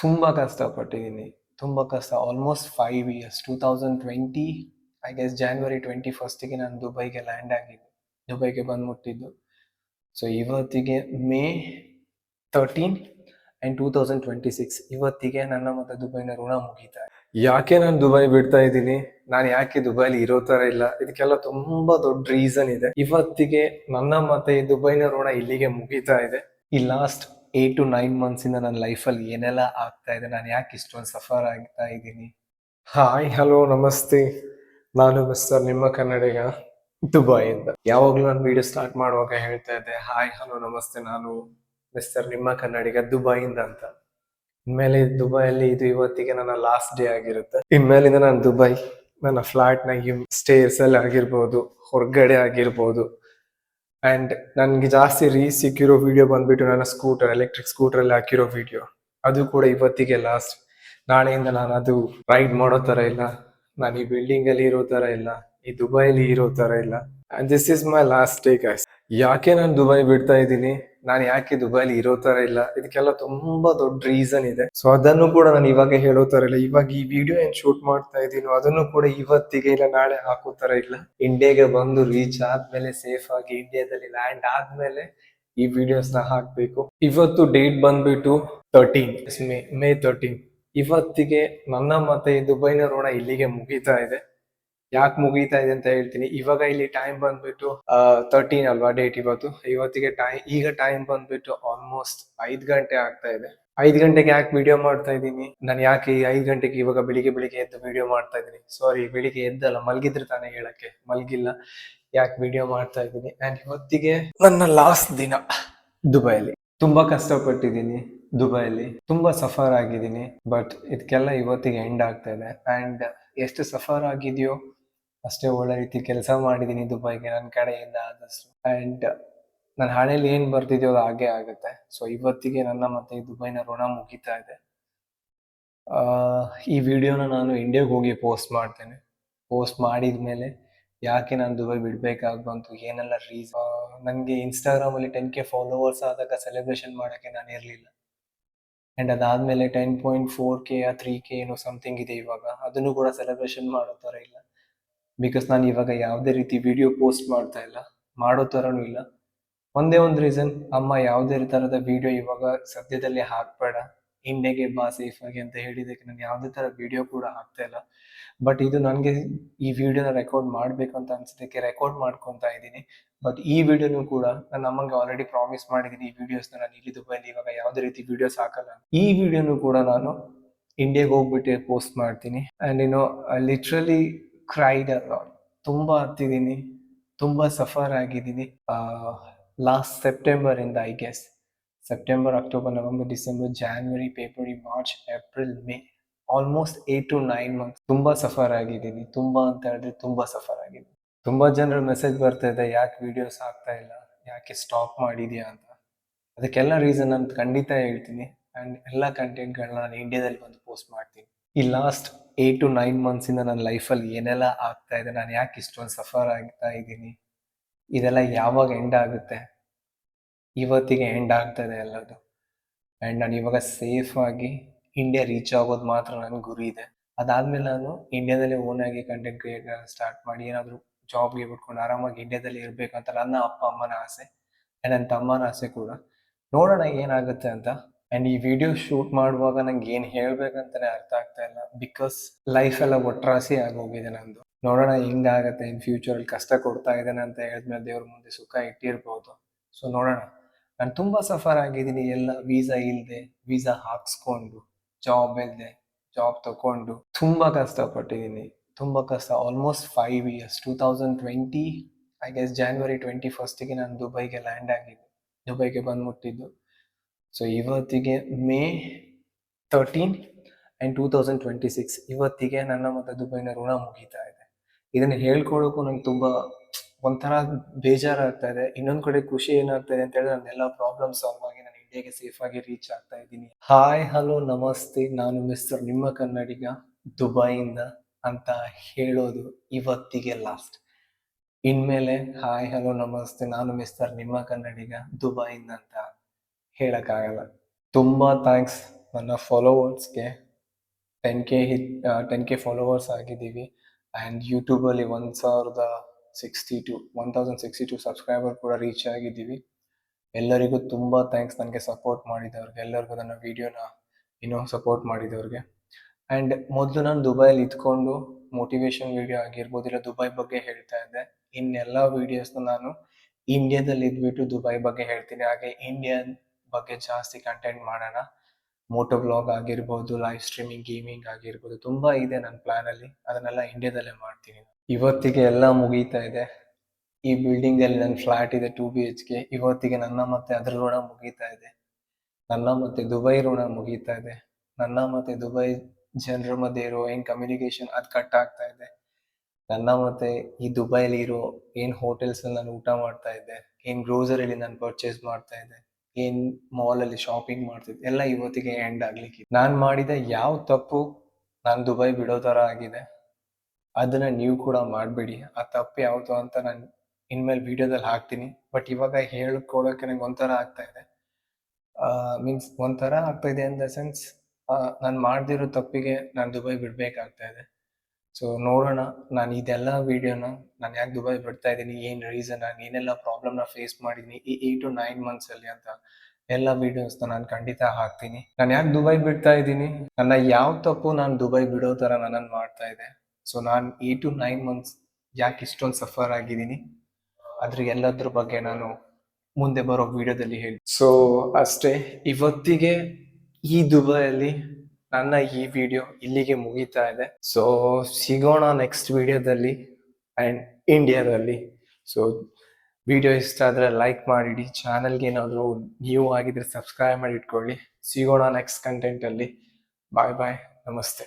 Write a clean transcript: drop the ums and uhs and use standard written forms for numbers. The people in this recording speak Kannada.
ತುಂಬಾ ಕಷ್ಟಪಟ್ಟಿದ್ದೀನಿ. ತುಂಬಾ ಕಷ್ಟ almost 5 years 2020 I guess January 21ಗೆ ನಾನು ದುಬೈಗೆ ಲ್ಯಾಂಡ್ ಆಗಿದ್ದು. ದುಬೈಗೆ ಬಂದು ಮುಟ್ಟಿದ್ದು. ಸೊ ಇವತ್ತಿಗೆ ಮೇ 13 ಆ್ಯಂಡ್ 2026 ಇವತ್ತಿಗೆ ನನ್ನ ಮತ್ತೆ ದುಬೈನ ಋಣ ಮುಗೀತಾ ಇದೆ. ಯಾಕೆ ನಾನು ದುಬೈ ಬಿಡ್ತಾ ಇದ್ದೀನಿ, ನಾನು ಯಾಕೆ ದುಬೈಲಿ ಇರೋ ತರ ಇಲ್ಲ, ಇದಕ್ಕೆಲ್ಲ ತುಂಬಾ ದೊಡ್ಡ ರೀಸನ್ ಇದೆ. ಇವತ್ತಿಗೆ ನನ್ನ ಮತ್ತೆ ಈ ದುಬೈನ ಋಣ ಇಲ್ಲಿಗೆ ಮುಗೀತಾ ಇದೆ. ಈ ಲಾಸ್ಟ್ 8 to 9 months ಇಂದ ನನ್ನ ಲೈಫಲ್ಲಿ ಏನೆಲ್ಲ ಆಗ್ತಾ ಇದೆ, ನಾನು ಯಾಕೆ ಇಷ್ಟೊಂದು ಸಫರ್ ಆಗ್ತಾ ಇದ್ದೀನಿ. ಹಾಯ್ ಹಲೋ ನಮಸ್ತೆ, ನಾನು ಮಿಸ್ಟರ್ ನಿಮ್ಮ ಕನ್ನಡಿಗ ದುಬೈಯಿಂದ. ಯಾವಾಗ್ಲೂ ನಾನು ವಿಡಿಯೋ ಸ್ಟಾರ್ಟ್ ಮಾಡುವಾಗ ಹೇಳ್ತಾ ಇದ್ದೆ ಹಾಯ್ ಹಲೋ ನಮಸ್ತೆ, ನಾನು ಮಿಸ್ಟರ್ ನಿಮ್ಮ ಕನ್ನಡಿಗ ದುಬೈಯಿಂದ ಅಂತ. ಇನ್ಮೇಲೆ ದುಬೈಯಲ್ಲಿ ಇದು ಇವತ್ತಿಗೆ ನನ್ನ ಲಾಸ್ಟ್ ಡೇ ಆಗಿರುತ್ತೆ. ಇನ್ಮೇಲಿಂದ ನಾನು ದುಬೈ ನನ್ನ ಫ್ಲಾಟ್ ನ ಸ್ಟೇರ್ಸ್ ಅಲ್ಲಿ ಆಗಿರ್ಬೋದು, ಹೊರಗಡೆ ಆಗಿರ್ಬೋದು, ಅಂಡ್ ನನ್ಗೆ ಜಾಸ್ತಿ ಸಿಕ್ಕಿರೋ ವಿಡಿಯೋ ಬಂದ್ಬಿಟ್ಟು ನನ್ನ ಸ್ಕೂಟರ್, ಎಲೆಕ್ಟ್ರಿಕ್ ಸ್ಕೂಟರ್ ಅಲ್ಲಿ ಹಾಕಿರೋ ವಿಡಿಯೋ, ಅದು ಕೂಡ ಇವತ್ತಿಗೆ ಲಾಸ್ಟ್. ನಾಳೆಯಿಂದ ನಾನು ಅದು ರೈಡ್ ಮಾಡೋ ತರ ಇಲ್ಲ, ನಾನು ಈ ಬಿಲ್ಡಿಂಗ್ ಅಲ್ಲಿ ಇರೋ ತರ ಇಲ್ಲ, ಈ ದುಬೈಲಿ ಇರೋ ತರ ಇಲ್ಲ. And this is my last day guys. ಯಾಕೆ ನಾನು ದುಬೈ ಬಿಡ್ತಾ ಇದ್ದೀನಿ, ನಾನು ಯಾಕೆ ದುಬೈಲಿ ಇರೋ ತರ ಇಲ್ಲ, ಇದಕ್ಕೆಲ್ಲ ತುಂಬಾ ದೊಡ್ಡ ರೀಸನ್ ಇದೆ. ಸೊ ಅದನ್ನು ಕೂಡ ನಾನು ಇವಾಗ ಹೇಳೋ ತರ ಇಲ್ಲ. ಇವಾಗ ಈ ವಿಡಿಯೋ ಏನ್ ಶೂಟ್ ಮಾಡ್ತಾ ಇದ್ದೀನೋ ಅದನ್ನು ಕೂಡ ಇವತ್ತಿಗೆ ಇಲ್ಲ ನಾಳೆ ಹಾಕೋ ತರ ಇಲ್ಲ. ಇಂಡಿಯಾಗೆ ಬಂದು ರೀಚ್ ಆದ್ಮೇಲೆ, ಸೇಫ್ ಆಗಿ ಇಂಡಿಯಾದಲ್ಲಿ ಲ್ಯಾಂಡ್ ಆದ್ಮೇಲೆ ಈ ವಿಡಿಯೋಸ್ ನ ಹಾಕ್ಬೇಕು. ಇವತ್ತು ಡೇಟ್ ಬಂದ್ಬಿಟ್ಟು 13 ಮೇ 13. ಇವತ್ತಿಗೆ ನನ್ನ ಮತ್ತೆ ಈ ದುಬೈನ ಋಣ ಇಲ್ಲಿಗೆ ಮುಗೀತಾ ಇದೆ. ಯಾಕೆ ಮುಗೀತಾ ಇದೆ ಅಂತ ಹೇಳ್ತೀನಿ. ಇವಾಗ ಇಲ್ಲಿ ಟೈಮ್ ಬಂದ್ಬಿಟ್ಟು 13 ಅಲ್ವಾ ಡೇಟ್ ಇವತ್ತು. ಇವತ್ತಿಗೆ ಟೈಮ್ ಬಂದ್ಬಿಟ್ಟು ಆಲ್ಮೋಸ್ಟ್ 5 ಗಂಟೆ ಆಗ್ತಾ ಇದೆ. 5 ಗಂಟೆಗೆ ಯಾಕೆ ವಿಡಿಯೋ ಮಾಡ್ತಾ ಇದ್ದೀನಿ, ನಾನು ಯಾಕೆ ಈ 5 ಗಂಟೆಗೆ ಇವಾಗ ಬೆಳಿಗ್ಗೆ ಎದ್ದು ವಿಡಿಯೋ ಮಾಡ್ತಾ ಇದ್ದೀನಿ. ಸಾರಿ, ಬೆಳಿಗ್ಗೆ ಎದ್ದಲ್ಲ, ಮಲ್ಗಿದ್ರೆ ತಾನೇ ಹೇಳಕ್ಕೆ, ಮಲ್ಗಿಲ್ಲ. ಯಾಕೆ ವಿಡಿಯೋ ಮಾಡ್ತಾ ಇದ್ದೀನಿ, ಅಂಡ್ ಇವತ್ತಿಗೆ ನನ್ನ ಲಾಸ್ಟ್ ದಿನ ದುಬೈಲಿ. ತುಂಬಾ ಕಷ್ಟಪಟ್ಟಿದ್ದೀನಿ ದುಬೈಲಿ, ತುಂಬಾ ಸಫರ್ ಆಗಿದ್ದೀನಿ. ಬಟ್ ಇದಕ್ಕೆಲ್ಲ ಇವತ್ತಿಗೆ ಎಂಡ್ ಆಗ್ತಾ ಇದೆ. ಅಂಡ್ ಎಷ್ಟು ಸಫರ್ ಆಗಿದೆಯೋ ಅಷ್ಟೇ ಒಳ್ಳೆ ರೀತಿ ಕೆಲಸ ಮಾಡಿದ್ದೀನಿ ದುಬೈಗೆ ನನ್ನ ಕಡೆಯಿಂದ ಆದಷ್ಟು. ಅಂಡ್ ನನ್ನ ಹಣೆಯಲ್ಲಿ ಏನ್ ಬರ್ತಿದ್ಯೋ ಅದು ಹಾಗೆ ಆಗುತ್ತೆ. ಸೊ ಇವತ್ತಿಗೆ ನನ್ನ ಮತ್ತೆ ಈ ದುಬೈನ ಋಣ ಮುಗೀತಾ ಇದೆ. ಈ ವಿಡಿಯೋನ ನಾನು ಇಂಡಿಯಾಗೆ ಹೋಗಿ ಪೋಸ್ಟ್ ಮಾಡ್ತೇನೆ. ಪೋಸ್ಟ್ ಮಾಡಿದ್ಮೇಲೆ ಯಾಕೆ ನಾನು ದುಬೈ ಬಿಡ್ಬೇಕಾಗಿ ಬಂತು, ಏನೆಲ್ಲ ರೀಸನ್. ನನಗೆ ಇನ್ಸ್ಟಾಗ್ರಾಮ್ ಅಲ್ಲಿ 10K ಫಾಲೋವರ್ಸ್ ಆದಾಗ ಸೆಲೆಬ್ರೇಷನ್ ಮಾಡಕ್ಕೆ ನಾನು ಇರಲಿಲ್ಲ. ಅಂಡ್ ಅದಾದ್ಮೇಲೆ 10.4K 3K ಏನೋ ಸಮಥಿಂಗ್ ಇದೆ ಇವಾಗ, ಅದನ್ನು ಕೂಡ ಸೆಲೆಬ್ರೇಷನ್ ಮಾಡೋ ತರ ಇಲ್ಲ. ಬಿಕಾಸ್ ನಾನು ಇವಾಗ ಯಾವುದೇ ರೀತಿ ವಿಡಿಯೋ ಪೋಸ್ಟ್ ಮಾಡ್ತಾ ಇಲ್ಲ, ಮಾಡೋ ತರನೂ ಇಲ್ಲ. ಒಂದೇ ಒಂದು ರೀಸನ್, ಅಮ್ಮ ಯಾವುದೇ ತರದ ವಿಡಿಯೋ ಇವಾಗ ಸದ್ಯದಲ್ಲಿ ಹಾಕ್ಬೇಡ, ಇಂಡಿಯಾಗೆ ಬಾ ಸೇಫ್ ಆಗಿ ಅಂತ ಹೇಳಿದಕ್ಕೆ ನಾನು ಯಾವುದೇ ತರ ವಿಡಿಯೋ ಕೂಡ ಹಾಕ್ತಾ ಇಲ್ಲ. ಬಟ್ ಇದು ನನಗೆ ಈ ವಿಡಿಯೋನ ರೆಕಾರ್ಡ್ ಮಾಡ್ಬೇಕಂತ ಅನ್ಸಿದ್ದಕ್ಕೆ ರೆಕಾರ್ಡ್ ಮಾಡ್ಕೊತಾ ಇದ್ದೀನಿ. ಬಟ್ ಈ ವಿಡಿಯೋನು ಕೂಡ ನನ್ನ ಅಮ್ಮಂಗೆ ಆಲ್ರೆಡಿ ಪ್ರಾಮಿಸ್ ಮಾಡಿದ್ದೀನಿ, ಈ ವಿಡಿಯೋಸ್ನ ನಾನು ಇಲ್ಲಿ ದುಬೈಲಿ ಇವಾಗ ಯಾವುದೇ ರೀತಿ ವಿಡಿಯೋಸ್ ಹಾಕಲ್ಲ. ಈ ವಿಡಿಯೋನು ಕೂಡ ನಾನು ಇಂಡಿಯಾಗೆ ಹೋಗ್ಬಿಟ್ಟು ಪೋಸ್ಟ್ ಮಾಡ್ತೀನಿ. ಅಂಡ್ ಲಿಟ್ರಲಿ ಕ್ರೈಡ್ ಅಲ್ಲ, ತುಂಬಾ ಹತ್ತಿದ್ದೀನಿ, ತುಂಬಾ ಸಫರ್ ಆಗಿದ್ದೀನಿ. ಲಾಸ್ಟ್ ಸೆಪ್ಟೆಂಬರ್ ಇಂದ I guess September, October, November, December, January, February, March, April, May, almost 8 to 9 months ತುಂಬಾ ಸಫರ್ ಆಗಿದ್ದೀನಿ. ತುಂಬಾ ಅಂತ ಹೇಳಿದ್ರೆ ತುಂಬಾ ಸಫರ್ ಆಗಿದ್ದೀನಿ. ತುಂಬಾ ಜನರ ಮೆಸೇಜ್ ಬರ್ತಾ ಇದೆ, ಯಾಕೆ ವಿಡಿಯೋಸ್ ಆಗ್ತಾ ಇಲ್ಲ, ಯಾಕೆ ಸ್ಟಾಪ್ ಮಾಡಿದ್ಯಾ ಅಂತ. ಅದಕ್ಕೆಲ್ಲ ರೀಸನ್ ಅಂತ ಖಂಡಿತ ಹೇಳ್ತೀನಿ. ಅಂಡ್ ಎಲ್ಲ ಕಂಟೆಂಟ್ಗಳನ್ನ ನಾನು ಇಂಡಿಯಾದಲ್ಲಿ ಬಂದು ಪೋಸ್ಟ್ ಮಾಡ್ತೀನಿ. ಈ ಲಾಸ್ಟ್ 8 to 9 months ಇಂದ ನನ್ನ ಲೈಫಲ್ಲಿ ಏನೆಲ್ಲ ಆಗ್ತಾ ಇದೆ, ನಾನು ಯಾಕೆ ಇಷ್ಟೊಂದು ಸಫರ್ ಆಗ್ತಾ ಇದ್ದೀನಿ, ಇದೆಲ್ಲ ಯಾವಾಗ ಎಂಡ್ ಆಗುತ್ತೆ. ಇವತ್ತಿಗೆ ಎಂಡ್ ಆಗ್ತಾ ಇದೆ ಎಲ್ಲದು. ಅಂಡ್ ನಾನು ಇವಾಗ ಸೇಫ್ ಆಗಿ ಇಂಡಿಯಾ ರೀಚ್ ಆಗೋದು ಮಾತ್ರ ನನ್ನ ಗುರಿ ಇದೆ. ಅದಾದ್ಮೇಲೆ ನಾನು ಇಂಡಿಯಾದಲ್ಲಿ ಓನ್ ಆಗಿ ಕಂಟೆಂಟ್ ಕ್ರಿಯೇಟ್ ಸ್ಟಾರ್ಟ್ ಮಾಡಿ ಏನಾದ್ರು ಜಾಬ್ಗೆ ಬಿಟ್ಕೊಂಡು ಆರಾಮಾಗಿ ಇಂಡಿಯಾದಲ್ಲಿ ಇರ್ಬೇಕಂತ ನನ್ನ ಅಪ್ಪ ಅಮ್ಮನ ಆಸೆ, ಅಂಡ್ ನನ್ನ ತಮ್ಮನ ಆಸೆ ಕೂಡ. ನೋಡೋಣ ಏನಾಗುತ್ತೆ ಅಂತ. ಅಂಡ್ ಈ ವಿಡಿಯೋ ಶೂಟ್ ಮಾಡುವಾಗ ನಂಗೆ ಏನ್ ಹೇಳ್ಬೇಕಂತಾನೆ ಅರ್ಥ ಆಗ್ತಾ ಇಲ್ಲ. ಬಿಕಾಸ್ ಲೈಫ್ ಎಲ್ಲ ಒಟ್ರಾಸಿ ಆಗೋಗಿದೆ ನಂದು. ನೋಡೋಣ ಹೆಂಗಾಗತ್ತೆ ಇನ್ ಫ್ಯೂಚರ್ ಅಲ್ಲಿ. ಕಷ್ಟ ಕೊಡ್ತಾ ಇದ್ದಾನೆ ಅಂತ ಹೇಳಿದ್ಮೇಲೆ ದೇವ್ರ ಮುಂದೆ ಸುಖ ಇಟ್ಟಿರ್ಬೋದು. ಸೊ ನೋಡೋಣ. ನಾನು ತುಂಬಾ ಸಫರ್ ಆಗಿದ್ದೀನಿ. ಎಲ್ಲ ವೀಸಾ ಇಲ್ಲದೆ, ವೀಸಾ ಹಾಕ್ಸ್ಕೊಂಡು, ಜಾಬ್ ಇಲ್ಲದೆ, ಜಾಬ್ ತಗೊಂಡು ತುಂಬಾ ಕಷ್ಟಪಟ್ಟಿದ್ದೀನಿ. ತುಂಬಾ ಕಷ್ಟ almost 5 years 2020 I guess January 21ಗೆ ನಾನು ದುಬೈಗೆ ಲ್ಯಾಂಡ್ ಆಗಿದ್ದು, ದುಬೈಗೆ ಬಂದು ಮುಟ್ಟಿದ್ದು. ಸೊ ಇವತ್ತಿಗೆ ಮೇ 13 ಆ್ಯಂಡ್ 2026 ಇವತ್ತಿಗೆ ನನ್ನ ಮತ್ತೆ ದುಬೈನ ಋಣ ಮುಗೀತಾ ಇದೆ. ಇದನ್ನ ಹೇಳ್ಕೊಳ್ಳೋಕ್ಕೂ ನಂಗೆ ತುಂಬಾ ಒಂಥರ ಬೇಜಾರಾಗ್ತಾ ಇದೆ. ಇನ್ನೊಂದ್ ಕಡೆ ಖುಷಿ ಏನಾಗ್ತಾ ಇದೆ ಅಂತ ಹೇಳಿದ್ರೆ, ನನ್ನೆಲ್ಲ ಪ್ರಾಬ್ಲಮ್ ಸಾಲ್ವ್ ಆಗಿ ನಾನು ಇಂಡಿಯಾಗೆ ಸೇಫ್ ಆಗಿ ರೀಚ್ ಆಗ್ತಾ ಇದ್ದೀನಿ. ಹಾಯ್ ಹಲೋ ನಮಸ್ತೆ, ನಾನು ಮಿಸ್ಟರ್ ನಿಮ್ಮ ಕನ್ನಡಿಗ ದುಬೈಯಿಂದ ಅಂತ ಹೇಳೋದು ಇವತ್ತಿಗೆ ಲಾಸ್ಟ್. ಇನ್ಮೇಲೆ ಹಾಯ್ ಹಲೋ ನಮಸ್ತೆ, ನಾನು ಮಿಸ್ಟರ್ ನಿಮ್ಮ ಕನ್ನಡಿಗ ದುಬೈಯಿಂದ ಅಂತ ಹೇಳಕ್ಕಾಗಲ್ಲ. ತುಂಬಾ ಥ್ಯಾಂಕ್ಸ್ ನನ್ನ ಫಾಲೋವರ್ಸ್ಗೆ 10K ಫಾಲೋವರ್ಸ್ ಆಗಿದ್ದೀವಿ. ಆ್ಯಂಡ್ ಯೂಟ್ಯೂಬಲ್ಲಿ 1062 ಸಬ್ಸ್ಕ್ರೈಬರ್ ಕೂಡ ರೀಚ್ ಆಗಿದ್ದೀವಿ. ಎಲ್ಲರಿಗೂ ತುಂಬ ಥ್ಯಾಂಕ್ಸ್ ನನಗೆ ಸಪೋರ್ಟ್ ಮಾಡಿದವ್ರಿಗೆ, ಎಲ್ಲರಿಗೂ ನನ್ನ ವೀಡಿಯೋನ ಇನ್ನೂ ಸಪೋರ್ಟ್ ಮಾಡಿದವ್ರಿಗೆ. ಆ್ಯಂಡ್ ಮೊದಲು ನಾನು ದುಬೈಲಿ ಇದ್ಕೊಂಡು ಮೋಟಿವೇಶನ್ ವೀಡಿಯೋ ಆಗಿರ್ಬೋದು, ಇಲ್ಲ ದುಬೈ ಬಗ್ಗೆ ಹೇಳ್ತಾ ಇದ್ದೆ. ಇನ್ನೆಲ್ಲ ವೀಡಿಯೋಸ್ನ ನಾನು ಇಂಡಿಯಾದಲ್ಲಿ ಇದ್ಬಿಟ್ಟು ದುಬೈ ಬಗ್ಗೆ ಹೇಳ್ತೀನಿ. ಹಾಗೆ ಇಂಡಿಯನ್ ಬಗ್ಗೆ ಜಾಸ್ತಿ ಕಂಟೆಂಟ್ ಮಾಡೋಣ. ಮೋಟೋ ವ್ಲಾಗ್ ಆಗಿರ್ಬೋದು, ಲೈವ್ ಸ್ಟ್ರೀಮಿಂಗ್, ಗೇಮಿಂಗ್ ಆಗಿರ್ಬೋದು, ತುಂಬ ಇದೆ ನನ್ನ ಪ್ಲ್ಯಾನಲ್ಲಿ. ಅದನ್ನೆಲ್ಲ ಇಂಡಿಯಾದಲ್ಲೇ ಮಾಡ್ತೀನಿ. ಇವತ್ತಿಗೆ ಎಲ್ಲ ಮುಗೀತಾ ಇದೆ. ಈ ಬಿಲ್ಡಿಂಗಲ್ಲಿ ನನ್ನ ಫ್ಲ್ಯಾಟ್ ಇದೆ 2 BHK. ಇವತ್ತಿಗೆ ನನ್ನ ಮತ್ತೆ ಅದ್ರ ಋಣ ಮುಗೀತಾ ಇದೆ. ನನ್ನ ಮತ್ತೆ ದುಬೈ ಋಣ ಮುಗೀತಾ ಇದೆ. ನನ್ನ ಮತ್ತೆ ದುಬೈ ಜನರ ಮಧ್ಯೆ ಇರೋ ಏನು ಕಮ್ಯುನಿಕೇಶನ್ ಅದು ಕಟ್ ಆಗ್ತಾ ಇದೆ. ನನ್ನ ಮತ್ತೆ ಈ ದುಬೈಲಿ ಇರೋ ಏನು ಹೋಟೆಲ್ಸಲ್ಲಿ ನಾನು ಊಟ ಮಾಡ್ತಾ ಇದ್ದೆ, ಏನು ಗ್ರೋಸರಿಲಿ ನಾನು ಪರ್ಚೇಸ್ ಮಾಡ್ತಾ ಇದ್ದೆ, ಏನು ಮಾಲಲ್ಲಿ ಶಾಪಿಂಗ್ ಮಾಡ್ತಿದ್ದೆ, ಎಲ್ಲ ಇವತ್ತಿಗೆ ಎಂಡ್ ಆಗ್ಲಿಕ್ಕೆ. ನಾನು ಮಾಡಿದ ಯಾವ ತಪ್ಪು ನಾನು ದುಬೈ ಬಿಡೋ ಥರ ಆಗಿದೆ, ಅದನ್ನ ನೀವು ಕೂಡ ಮಾಡಬೇಡಿ. ಆ ತಪ್ಪು ಯಾವುದು ಅಂತ ನಾನು ಇನ್ಮೇಲೆ ವಿಡಿಯೋದಲ್ಲಿ ಹಾಕ್ತೀನಿ. ಬಟ್ ಇವಾಗ ಹೇಳ್ಕೊಳ್ಳೋಕೆ ನಂಗೆ ಒಂಥರ ಆಗ್ತಾ ಇದೆ. ಮೀನ್ಸ್ ಒಂಥರ ಆಗ್ತಾ ಇದೆ ಇನ್ ದ ಸೆನ್ಸ್, ನಾನು ಮಾಡ್ದಿರೋ ತಪ್ಪಿಗೆ ನಾನು ದುಬೈ ಬಿಡಬೇಕಾಗ್ತಾ ಇದೆ. ಸೊ ನೋಡೋಣ, ನಾನು ಇದೆಲ್ಲ ವಿಡಿಯೋನ ನಾನು ಯಾಕೆ ದುಬೈ ಬಿಡ್ತಾ ಇದ್ದೀನಿ, ಏನು ರೀಸನ್, ನಾನು ಏನೆಲ್ಲ ಪ್ರಾಬ್ಲಮ್ನ ಫೇಸ್ ಮಾಡಿದ್ದೀನಿ ಈ 8 to 9 ಮಂತ್ಸಲ್ಲಿ ಅಂತ ಎಲ್ಲ ವಿಡಿಯೋಸ್ನ ನಾನು ಖಂಡಿತ ಹಾಕ್ತೀನಿ. ನಾನು ಯಾಕೆ ದುಬೈ ಬಿಡ್ತಾ ಇದ್ದೀನಿ, ನನ್ನ ಯಾವ ತಪ್ಪು ನಾನು ದುಬೈ ಬಿಡೋ ಥರ ನನ್ನನ್ನು ಮಾಡ್ತಾ ಇದೆ. ಸೊ ನಾನು 8 to 9 ಮಂತ್ಸ್ ಯಾಕೆ ಇಷ್ಟೊಂದು ಸಫರ್ ಆಗಿದ್ದೀನಿ, ಅದ್ರ ಎಲ್ಲದ್ರ ಬಗ್ಗೆ ನಾನು ಮುಂದೆ ಬರೋ ವಿಡಿಯೋದಲ್ಲಿ ಹೇಳಿ. ಸೊ ಅಷ್ಟೇ, ಇವತ್ತಿಗೆ ಈ ದುಬೈಯಲ್ಲಿ ನನ್ನ ಈ ವಿಡಿಯೋ ಇಲ್ಲಿಗೆ ಮುಗೀತಾ ಇದೆ. ಸೊ ಸಿಗೋಣ ನೆಕ್ಸ್ಟ್ ವಿಡಿಯೋದಲ್ಲಿ ಆ್ಯಂಡ್ ಇಂಡಿಯಾದಲ್ಲಿ. ಸೊ ವಿಡಿಯೋ ಇಷ್ಟ ಆದರೆ ಲೈಕ್ ಮಾಡಿಡಿ, ಚಾನಲ್ಗೆ ಏನಾದರೂ ನ್ಯೂ ಆಗಿದ್ರೆ ಸಬ್ಸ್ಕ್ರೈಬ್ ಮಾಡಿ ಇಟ್ಕೊಳ್ಳಿ. ಸಿಗೋಣ ನೆಕ್ಸ್ಟ್ ಕಂಟೆಂಟಲ್ಲಿ. ಬಾಯ್ ಬಾಯ್, ನಮಸ್ತೆ.